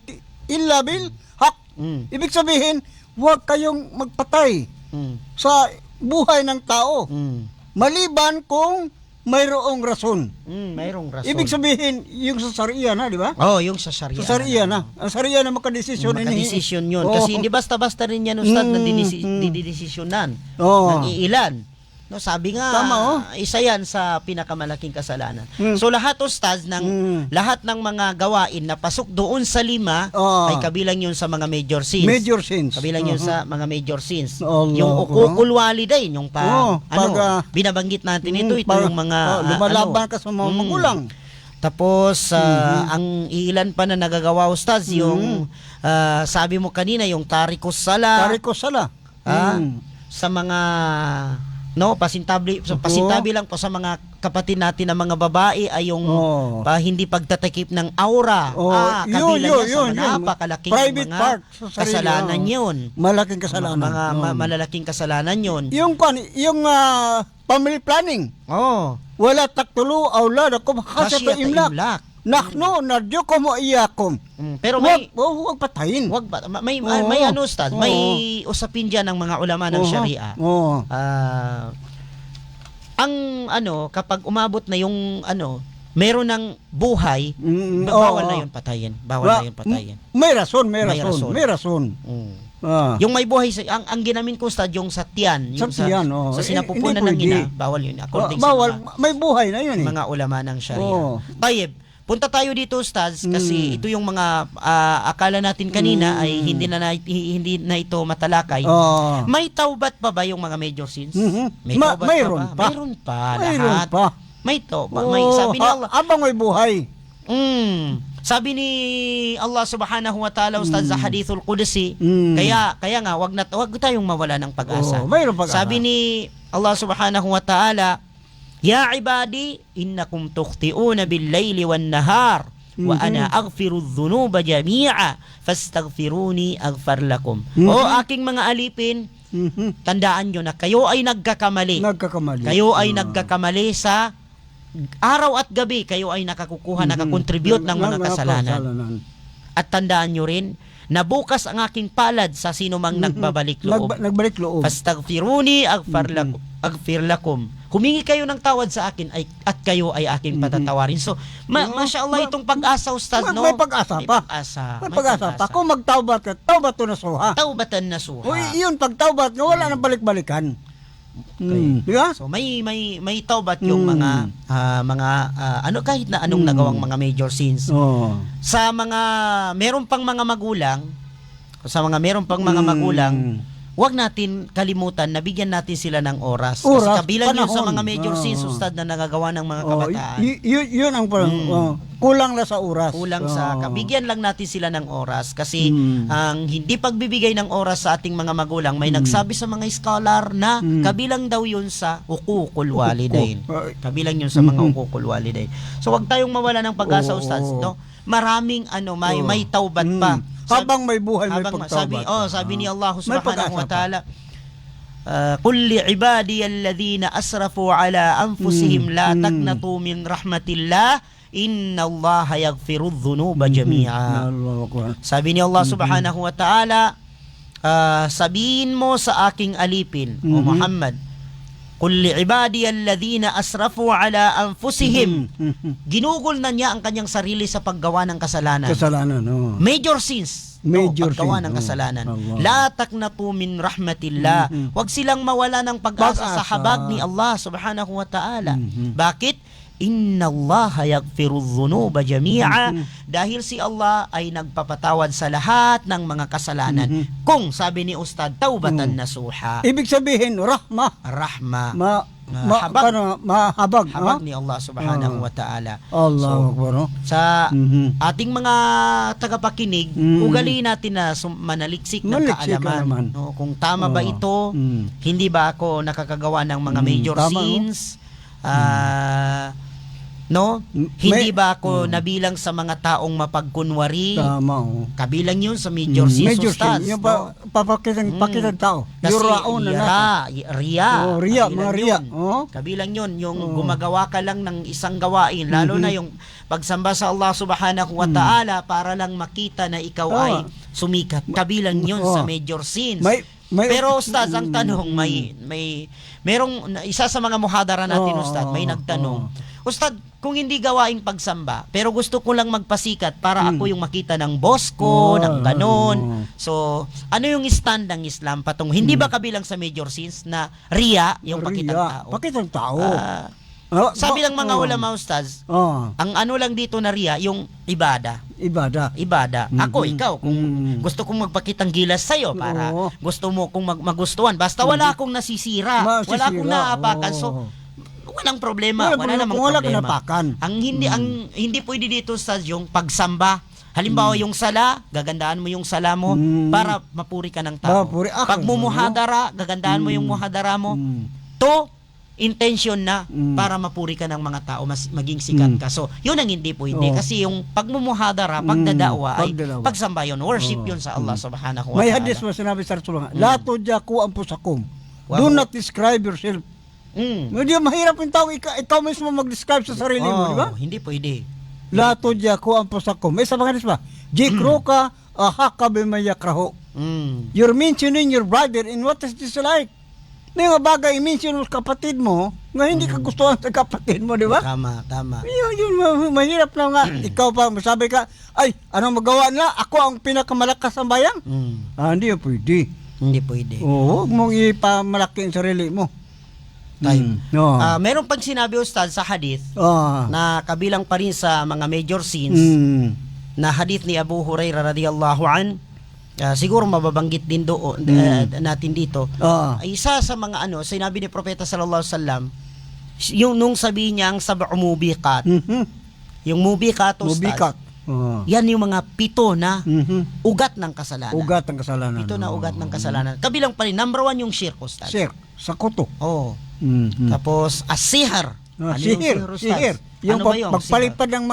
haq. Ibig sabihin, huwag kayong magpatay sa buhay ng tao. Maliban kung mayroong rason.
Mayroong rason.
Ibig sabihin, yung sa Sharia na, di ba?
yung sa Sharia.
Sa Sharia na. Ang Sharia na makadesisyon.
Makadesisyon yun. Kasi hindi basta-basta rin yan, Ustad, na didesisyonan ng iilan. No, sabi nga,
Tama,
isa yan sa pinakamalaking kasalanan. So lahat, Ustad, lahat ng mga gawain na pasok doon sa 5 ay kabilang yun sa mga major sins.
Major sins.
Kabilang yun sa mga major sins.
Allah,
yung ukukul walidain, yung binabanggit natin ito yung mga
lumalaban ka sa mga magulang.
Tapos ang ilan pa na nagagawa, Ustaz, yung sabi mo kanina, yung tarikos sala. Sa mga pasintabi lang po sa mga kapatid natin na mga babae ay yung hindi pagtatakip ng aura. Kabilang yan sa napakalaking
private
mga
part
kasalanan yun.
Malaking kasalanan.
Mga malalaking kasalanan yun.
Yung family planning. Wala taktulu auladakum khasyata imlak. Nahnu narjukum wa iyyakum.
Pero
huwag patayin.
May Ustad, may usapin diyan ng mga ulama ng Sharia. Kapag umabot na yung meron ng buhay, bawal na yun patayin. May rason. Yung may buhay, ang ginamin ko, Ustad, yung sa tiyan, yung sa sinapupunan ng ina, bawal yun. According sa
may buhay na yun
mga ulama ng Sharia. Tayyib, punta tayo dito, Ustaz, kasi ito yung mga akala natin kanina ay hindi na ito matalakay. May taubat pa ba yung mga major sins? May taubat
mayroon
pa. Mayroon pa. Lahat. May taubat. Sabi ni Allah.
Abang may buhay.
Sabi ni Allah subhanahu wa ta'ala, Ustaz, sa hadithul Qudsi, kaya nga, wag tayong mawala ng pag-asa.
Mayroon pag-asa.
Sabi ni Allah subhanahu wa ta'ala, Ya ibadi, innakum tukhti'una bil-layli wan-nahar wa ana aghfiru adh-dhunuba jami'a fastaghfiruni aghfar lakum. O aking mga alipin, tandaan nyo na kayo ay nagkakamali. Kayo ay nagkakamali sa araw at gabi. Kayo ay nakakontribute ng mga kasalanan. At tandaan nyo rin na bukas ang aking palad sa sino mang nagbabalik loob. Fastaghfiruni aghfir lakum. Humingi kayo ng tawad sa akin at kayo ay aking patatawarin. So, mashallah itong pag-asa, Ustad, no?
May pag-asa pa. May pag-asa pa. Kung magtawbat ka, tawbatun nasuha.
Tawbatan nasuha.
Yun, pagtawbat nga, wala nang balik-balikan. Diba?
So, may tawbat yung mga kahit na anong nagawang mga major sins. Sa mga meron pang mga magulang, huwag natin kalimutan na bigyan natin sila ng oras. Kasi kabilang yun sa mga major sins, Ustad, na nagagawa ng mga kabataan.
Yun ang kulang na sa oras.
Bigyan lang natin sila ng oras. Kasi ang hindi pagbibigay ng oras sa ating mga magulang, may nagsabi sa mga scholar na kabilang daw yun sa ukukul walidain. Kabilang yun sa mga ukukul walidain. So wag tayong mawala ng pag-asa, Ustad. No? Maraming may taubat pa.
Habang may buhay, may pagtawbat.
Sabi ni Allah subhanahu wa ta'ala, قل لعبادي الذين أسرفوا على أنفسهم لا تقنطوا من رحمة الله إن الله يغفر الذنوب جميعا. Sabi ni Allah subhanahu wa ta'ala, sabihin mo sa aking alipin, O Muhammad, قل لعبادي الذين أسرفوا على أنفسهم. Ginugol na niya ang kanyang sarili sa paggawa ng kasalanan. Major sins. Paggawa ng kasalanan. La taqnatu min rahmatillah. Huwag silang mawala ng pag-asa sa habag ni Allah subhanahu wa ta'ala. Bakit? Inna Allah yaghfiru dhunuba jami'a. Dahil si Allah ay nagpapatawad sa lahat ng mga kasalanan. Kung sabi ni Ustad, taubatan nasuha.
Ibig sabihin, rahma. mahabag.
habag ni Allah subhanahu wa ta'ala.
Allahu Akbar. No?
Sa
Mhm.
ating mga tagapakinig, ugaliin natin na manaliksik ng
Maliksik
kaalaman.
kaalaman.
No, kung tama ba ito,
Mm.
hindi ba ako nakakagawa ng mga major
tama, no?
sins? No? Hindi ba ako nabilang sa mga taong mapagkunwari?
Tama. Oh.
Kabilang yun sa major sins,
Major
Ustaz,
sin. Yung
no?
pakitang tao.
Kasi
Yuraon na nasa.
ria.
Oh, ria,
Kabilang
mga ria.
yun.
Oh.
Kabilang yun, yung gumagawa ka lang ng isang gawain, lalo na yung pagsamba sa Allah subhanahu wa ta'ala para lang makita na ikaw
Tama.
ay sumikat. Kabilang yun sa major sins. Pero Ustaz, ang tanong, merong isa sa mga muhadara natin, Ustaz, may nagtanong, Ustad, kung hindi gawaing pagsamba, pero gusto ko lang magpasikat para ako yung makita ng boss ko, ng ganon. So, ano yung stand ng Islam patong? Hindi ba kabilang sa major sins na riya, yung pakitang tao?
Pakitang tao.
Sabi ng mga ulama, Ustaz, ang ano lang dito na riya, yung ibada. Ibada. Ako, ikaw, kung gusto kong magpakitang gilas sa'yo para gusto mo kong magustuhan, basta wala akong nasisira, wala akong naapakan. So, walang problema, wala namang problema. Ang hindi pwede dito sa yung pagsamba. Halimbawa yung sala, gagandaan mo yung sala mo para mapuri ka ng tao. Pag mumuhadara, gagandaan mo yung muhadara mo. To intention na para mapuri ka ng mga tao, maging sikat ka. So, yun ang hindi pwede. Kasi yung pagmumuhadara, pagdadawa ay pagsamba yun, worship yun sa Allah subhanahu wa ta'ala.
May hadis mo sinabi sa Rasulullah, la tudyaku anfusakum. Do not describe yourself. Hindi mahirap yung tao, ikaw mismo mag-describe sa sarili mo, di ba?
Hindi pwede.
La tudyaku anfusakum. May sa mga hadis ba? Jikruka ahaka bimayakraho. You're mentioning your brother in what is this like? Na yung bagay, i-mention mo kapatid mo, nga hindi ka gustuhan sa kapatid mo, di ba?
Tama.
Yun, mahirap na nga. Ikaw pa, masabi ka, ay, anong magawa na? Ako ang pinakamalakas ng bayan? Hindi yun pwede.
Hindi pwede.
Oo, huwag mong ipamalaki ang sarili mo.
Meron pang sinabi, Ustad, sa hadith, na kabilang pa rin sa mga major sins, na hadith ni Abu Hurairah radhiyallahu an, siguro mababanggit din natin dito. Isa sa mga sinabi ni Propeta sallallahu alaihi wasallam, yung nung sabi niya ang sab'u mubiqat. Yung mubiqat, Ustad. Yan yung mga 7 na ugat ng kasalanan.
Ugat ng kasalanan.
7 na ugat ng kasalanan. Kabilang pa rin, number 1 yung shirk, Ustad.
Shirk, sa kuto.
Tapos asihar.
Sihir. Yung pagpalipad ng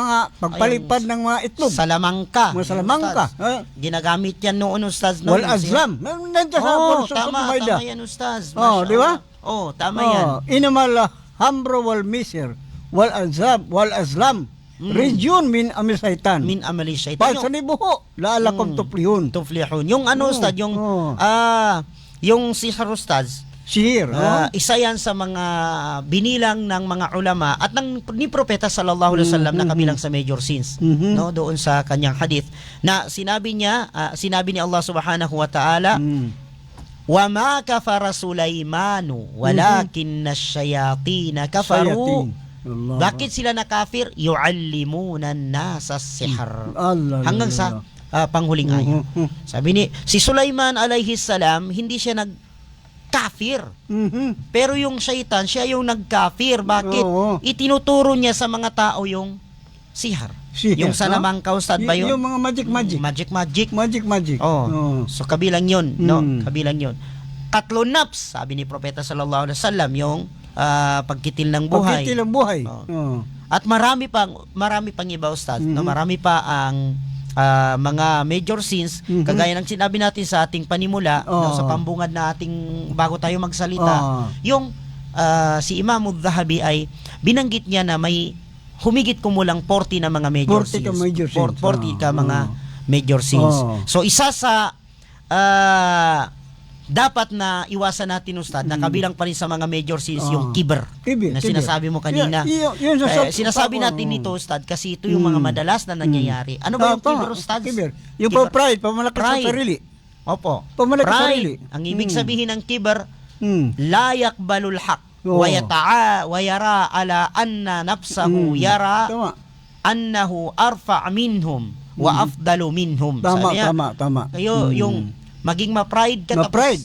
mga itlog.
Salamangka.
Salamangka.
Ginagamit yan noon, Ustaz.
Wal azlam. Nandiyan sa
tama yan, Ustaz.
Di ba?
Tama yan.
Inamal hamro wal misir wal azlam. Region min amisaitan.
Min amali syaitan.
Sa nibuho, laalakom tuflihun.
Yung Ustaz, yung sihir, Ustaz.
Sihir.
Isa yan sa mga binilang ng mga ulama at ni Propeta sallallahu alaihi wasallam na kabilang sa major sins, no, doon sa kanyang hadith na sinabi ni Allah subhanahu wa ta'ala, wa ma kafara Sulaimanu walakinna asyayatin kafaru. Bakit sila nakafir? Yu'allimuna an-nasa sihr. Hanggang sa panghuling ayat. Sabi si Sulaiman alayhi salam, hindi siya kafir. Pero yung syaitan, siya yung nagkafir. Bakit? Itinuturo niya sa mga tao yung sihar. Yung salamangka, Ustad ba yun?
Yung mga magic.
So kabilang yun, no? Kabilang yun. 3 naps, sabi ni Propeta sallallahu alaihi wasallam, yung pagkitil ng buhay. At marami pang iba, Ustad. No? Marami pa ang mga major sins, kagaya ng sinabi natin sa ating panimula, sa pambungad na ating bago tayo magsalita, yung si Imam al-Dhahabi ay binanggit niya na may humigit kumulang 40 na mga major sins. 40 ka mga major sins. So isa sa dapat na iwasan natin, Ustad, na kabilang pa rin sa mga major sins yung kibr na sinasabi mo kanina. Sinasabi natin nito, Ustad, kasi ito yung mga madalas na nangyayari. Ano ba yung kibr, Ustad?
Yung pride, pamalakas sa sarili.
Opo.
Pamalakas sa sarili.
Ang ibig sabihin ng kibr, la yakbalul haq wa yara ala anna nafsahu yara annahu arfa minhum wa afdalu minhum.
Tama.
Kayo yung maging ma-pride ka.
Ma-pride,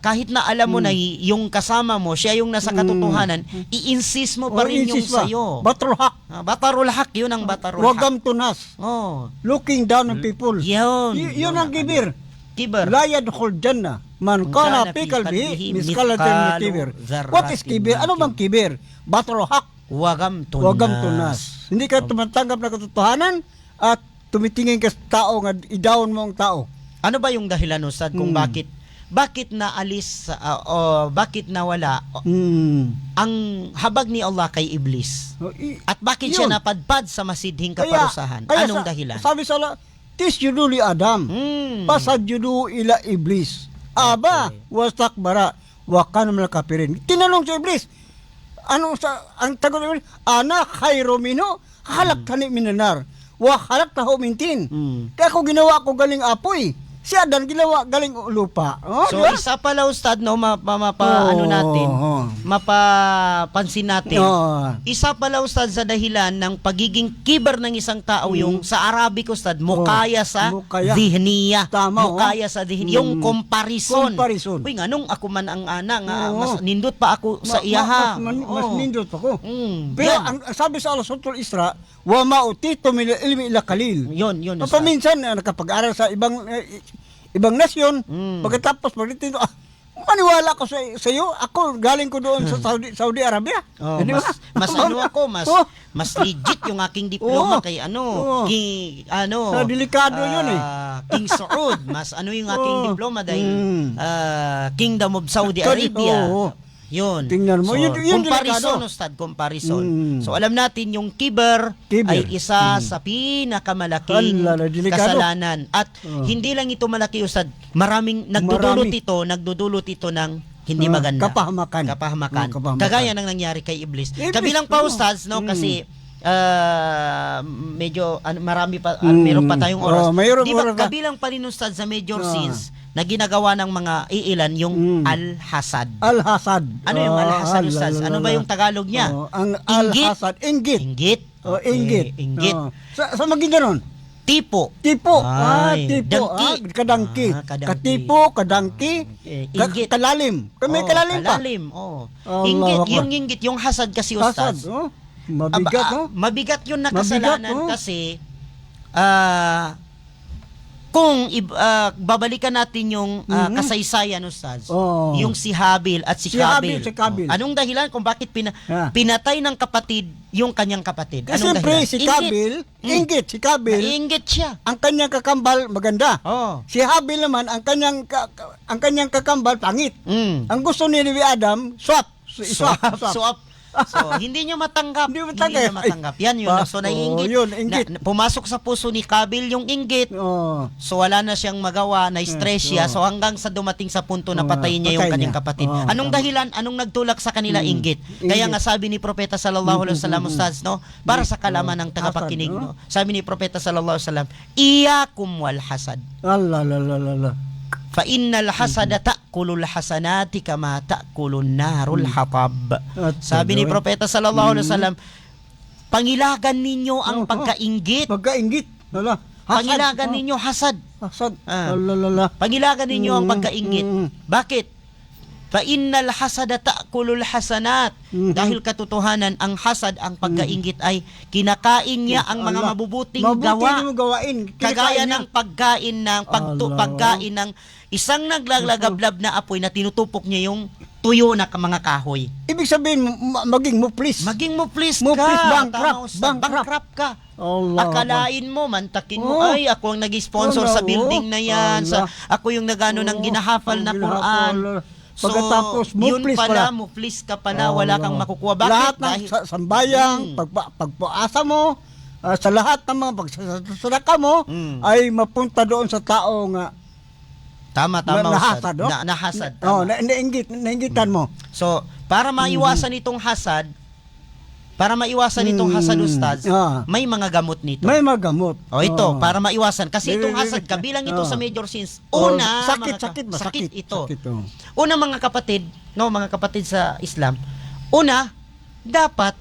Kahit na alam mo na yung kasama mo, siya yung nasa katotohanan, i-insist mo pa rin yung sa'yo.
Batrulhak.
Batarulhak, yun ang batarulhak.
Wagam tunas.
Oh.
Looking down on people. Yun ang kibir.
Kibir.
La yadkhul jannah man kana fi qalbihi miskalatin kibir. What is kibir? Ano bang kibir? Batrulhak.
Wagam tunas.
Wagam tunas. Hindi ka tumatanggap ng katotohanan at tumitingin ka sa tao nga i-down mo ang tao.
Ano ba yung dahilan, Ustad, kung bakit naalis bakit nawala ang habag ni Allah kay Iblis? At bakit siya napadpad sa masidhing kaparusahan? Anong dahilan?
Sabi sa Allah, tisjudu li Adam, pasajjudu ila Iblis. Aba, wastakbara, wa kana minal kafirin. Tinanong si Iblis, ang tagot ni Iblis, ana khairu minhu, khalaqtani minan nar, wa khalaqtahu min tin. Kaya ako ginawa ko galing apoy. Si Adan ginawa galing lupa.
So isa pala, Ustad, no, mapapansin natin. Isa pala, Ustad, sa dahilan ng pagiging kiber ng isang tao, yung sa Arabic, Ustad, mukaya sa dhihniya. Mukaya sa dhihniya. Yung comparison. Uy, nga nung ako man ang ana nga, mas nindot pa ako sa iyaha.
Mas nindot ako. Pero ang sabi sa Allah Suratul Isra, wa ma'utitu min ilmi illa qalil.
Yun.
Paminsan nakapag-aral sa ibang nasyon, pagkatapos pagdating doon, maniwala ko sa iyo, ako galing ko doon sa Saudi Arabia.
Mas legit yung aking diploma kay
sa delikado yun
King Saud, mas yung aking diploma dahil Kingdom of Saudi Arabia. Yun.
Tingnan mo,
so,
yun
comparison, Ustad, comparison. So alam natin yung kiber ay isa sa pinakamalaking kasalanan. At hindi lang ito malaki, Ustad, nagdudulot ito ng hindi maganda.
Kapahamakan.
Kagaya ng nangyari kay Iblis. Kabilang pa, Ustad, no, kasi medyo marami pa meron pa tayong oras. Diba, kabilang pa rin, Ustad, sa major sins na ginagawa ng mga iilan yung al-hasad.
Al-hasad.
Ano yung al-hasad, Ustad? Ano ba yung Tagalog niya?
Ang al-hasad, inggit.
Inggit. Inggit.
Sa maging ganon?
Tipo.
Tipo.
Dangki.
Kadangki. Katipo, kadangki.
Inggit.
Kalalim. May kalalim pa.
Kalalim, Inggit. Yung inggit, yung hasad kasi, Ustad.
Hasad, mabigat,
mabigat yun na kasalanan kasi kung babalikan natin yung kasaysayan, Ustad, yung si Habil at si Kabil. Anong dahilan kung bakit pinatay ng kapatid yung kanyang kapatid?
Kasi
Anong
siyempre
dahilan?
si Kabil, inggit si Kabil.
Inggit siya.
Ang kanyang kakambal maganda. Si Habil naman ang kanyang kakambal pangit. Ang gusto ni Adam, swap. So, hindi niyo matanggap. Yan yun. So, naiinggit. Pumasok sa puso ni Kabil yung inggit. So, wala na siyang magawa, na-stress siya. So, hanggang sa dumating sa punto na patayin niya yung kanyang kapatid. Anong dahilan? Anong nagtulak sa kanila? Inggit. Kaya nga sabi ni Propeta sallallahu alaihi wasallam, Ustaz, no? Para sa kalaman ng tagapakinig, no? Sabi ni Propeta sallallahu alaihi wasallam, iyakum wal hasad. Fa innal hasada ta'kulul hasanati kama ta'kulun narul hatab. Sabi ni Propeta sallallahu alaihi wasallam, pangilagan ninyo ang pagkainggit. Pangilagan ninyo hasad. Pangilagan ninyo ang pagkainggit. Bakit? Fa innal hasada ta'kulul hasanat. Dahil katotohanan, ang hasad, ang pagkainggit ay kinakain niya ang mga mabubuting gawa. Kagaya ng pagkain ng isang naglalagablab na apoy na tinutupok niya yung tuyo na mga kahoy. Ibig sabihin, maging muplis.
Bankrupt ka. Akalain mo, mantakin mo, ay, ako ang nag-sponsor sa building na yan, ako yung nagano ng ginahafal na Quran. So,
pagkatapos
muplis ka pala, wala kang makukuha. Bakit?
Lahat ng sambayang, pagpuasa mo, sa lahat ng mga pagsasadaka mo, ay mapunta doon sa tao nga
Tama.
Nahasad,
Nahasad.
Nainggitan mo.
So, para maiwasan itong hasad, Ustaz, may mga gamot nito.
May mga gamot.
Ito, para maiwasan. Kasi itong hasad, kabilang ito sa major sins. Una, sakit ito. Una, mga kapatid sa Islam, dapat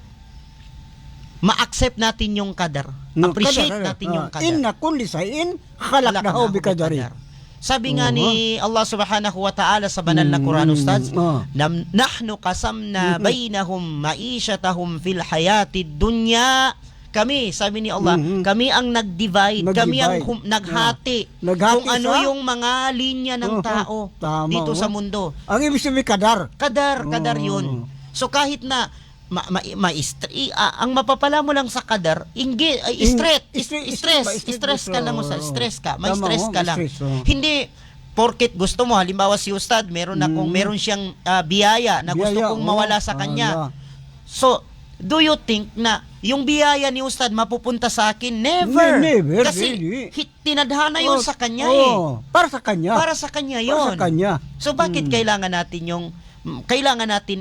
ma-accept natin yung qadar. Appreciate natin yung qadar.
Inna kulli shay'in khalaqnahu bi qadari.
Sabi nga ni Allah subhanahu wa ta'ala sa banal na Quran, Ustaz, nahnu qasamna bainahum ma'isyatahum fil hayatid dunya. Kami, sabi ni Allah, kami ang nag-divide, kami ang naghati kung ano yung mga linya ng tao dito sa mundo.
Ang ibig sabihin kadar.
Kadar yun. So kahit na ang mapapala mo lang sa kadar, stress ka lang, stress ka, may stress ka lang. Hindi porket gusto mo, halimbawa si Ustad, meron siyang biyaya na gusto kong mawala sa kanya. So, do you think na yung biyaya ni Ustad mapupunta sa akin? Never. Kasi tinadhana yun sa kanya
Para sa kanya.
Para sa kanya yun. So bakit kailangan natin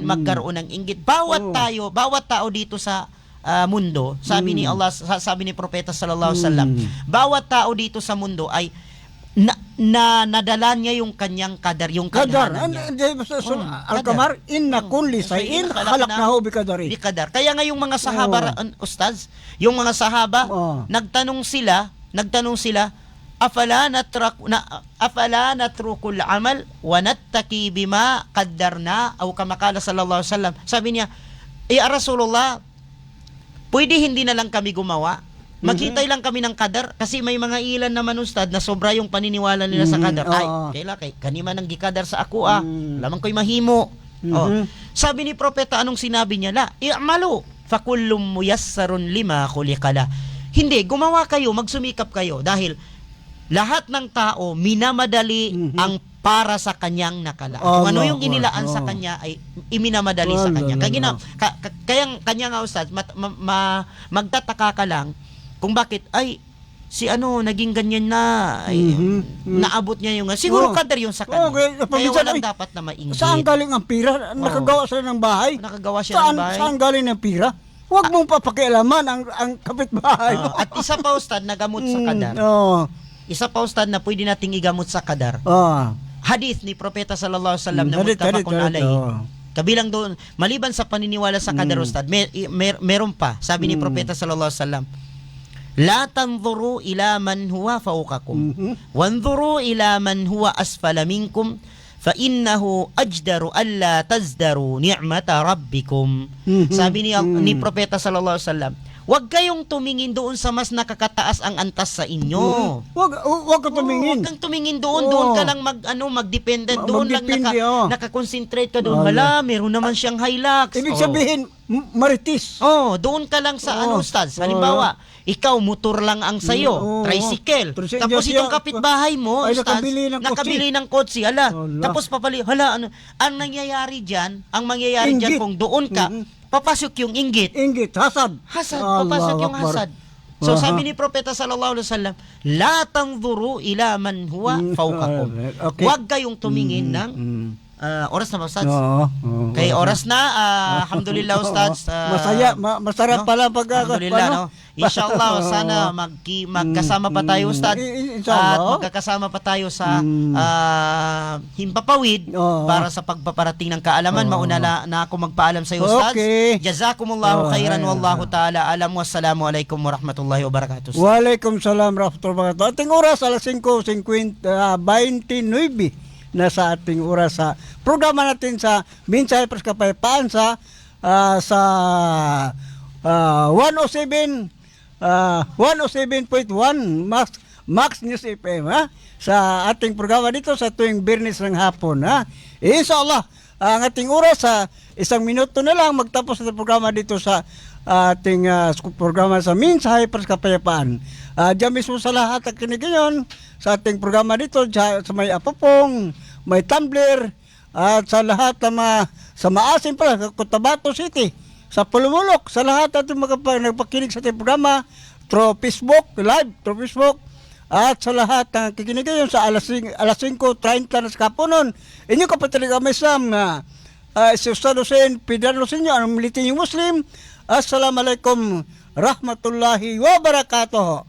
magkaroon ng inggit? Bawat tao dito sa mundo, sabi ni Allah, sabi ni Propeta sallallahu alaihi wasallam, bawat tao dito sa mundo ay nadala niya yung kanyang kadar, yung kadhanan niya.
Al-Qamar, inna kulli shay'in khalaqnahu biqadari.
Kaya nga yung mga sahaba, Ustaz, yung mga sahaba, nagtanong sila, afala natrukul amal wa nattaki bima qaddarna, aw kama qala sallallahu alaihi wasallam. Sabi niya, Rasulullah, pwede hindi na lang kami gumawa? Maghintay lang kami ng kadar, kasi may mga ilan naman, Ustad, na sobra yung paniniwala nila sa kadar. Kanima nang gikadar sa ako lamang ko'y mahimo. Sabi ni Propeta, anong sinabi niya? I'malu fa kullum muyassarun lima khuliqala. Hindi, gumawa kayo, magsumikap kayo, dahil lahat ng tao minamadali ang para sa kanyang nakala. Kung ano yung inilaan sa kanya ay iminamadali sa kanya. Kaya kanya nga, Ustad, magtataka ka lang kung bakit si naging ganyan na, naabot niya yung, siguro kadar yung sa kanya. Kaya walang dapat na mainggit.
Saan galing ang pira? Nakagawa sila ng bahay. Saan galing ang pira? Huwag mong papakialaman ang kapitbahay.
At isa pa, Ustad, na gamot sa kadar. Isa pa, Ustad, na pwede nating igamot sa kadar. Hadith ni Propeta sallallahu alaihi wasallam na muttafaqun alayhi. Kabilang doon, maliban sa paniniwala sa kadar, Ustad, meron pa. Sabi ni Propeta sallallahu alaihi wasallam, la tanzuru ila man huwa fawqakum wanzuru ila man huwa asfala minkum fa innahu ajdaru alla tazdaru ni'mata rabbikum. Sabi ni Propeta sallallahu alaihi wasallam, huwag kayong tumingin doon sa mas nakakataas ang antas sa inyo.
Huwag ka tumingin.
Huwag kang tumingin doon. Doon ka lang mag-dependent. Doon lang nakakonsentrate ka doon. Hala, meron naman siyang Hilux.
Ibig sabihin, maritis.
Doon ka lang sa Ustad. Halimbawa, ikaw, motor lang ang sayo, tricycle. Tapos itong kapitbahay mo, Ustad, nakabili ng kotse. Tapos papali, ang mangyayari dyan kung doon ka, papasok yung inggit.
Hasad.
Papasok yung hasad. So sabi ni Propeta sallallahu alaihi wasallam, la tanzuru ila man huwa fawqakum. Huwag kayong tumingin ng oras na ba, Ustaz? Kay oras na, alhamdulillah, Ustaz.
Masarap pala
alhamdulillah, no? Inshallah, sana magkasama pa tayo, Ustad. At magkakasama pa tayo sa Himpapawid para sa pagpaparating ng kaalaman. Mauna na ako magpaalam sa iyo, Ustad. Jazakumullahu khairan, wallahu ta'ala alam. Wassalamualaikum warahmatullahi wabarakatuh.
Waalaikumsalam warahmatullahi wabarakatuh. Ating oras, alas 5:29 na sa ating oras sa programa natin sa Mensahe para sa Kapayapaan sa 107.1 Max News FM, sa ating programa dito sa tuwing Biyernes ng hapon, Inshallah, ang ating oras sa 1 minuto na lang magtapos ang programa dito sa ating programa sa Mensahe para sa Kapayapaan. Diyan mismo sa lahat ang kinig ngayon sa ating programa dito sa may Apopong, may Tumbler, at sa lahat sa Maasin pala, Cotabato City, sa Pulumulok, sa lahat ating nagpakinig sa ating programa through Facebook, live through Facebook, at sa lahat ng kikinig ngayon sa alas 5:30 na sa kapunon. Inyong kapatid ng Islam na si Ustad Hussein Pidarlo sa inyo, ang militing Muslim. Assalamualaikum rahmatullahi wabarakatuh.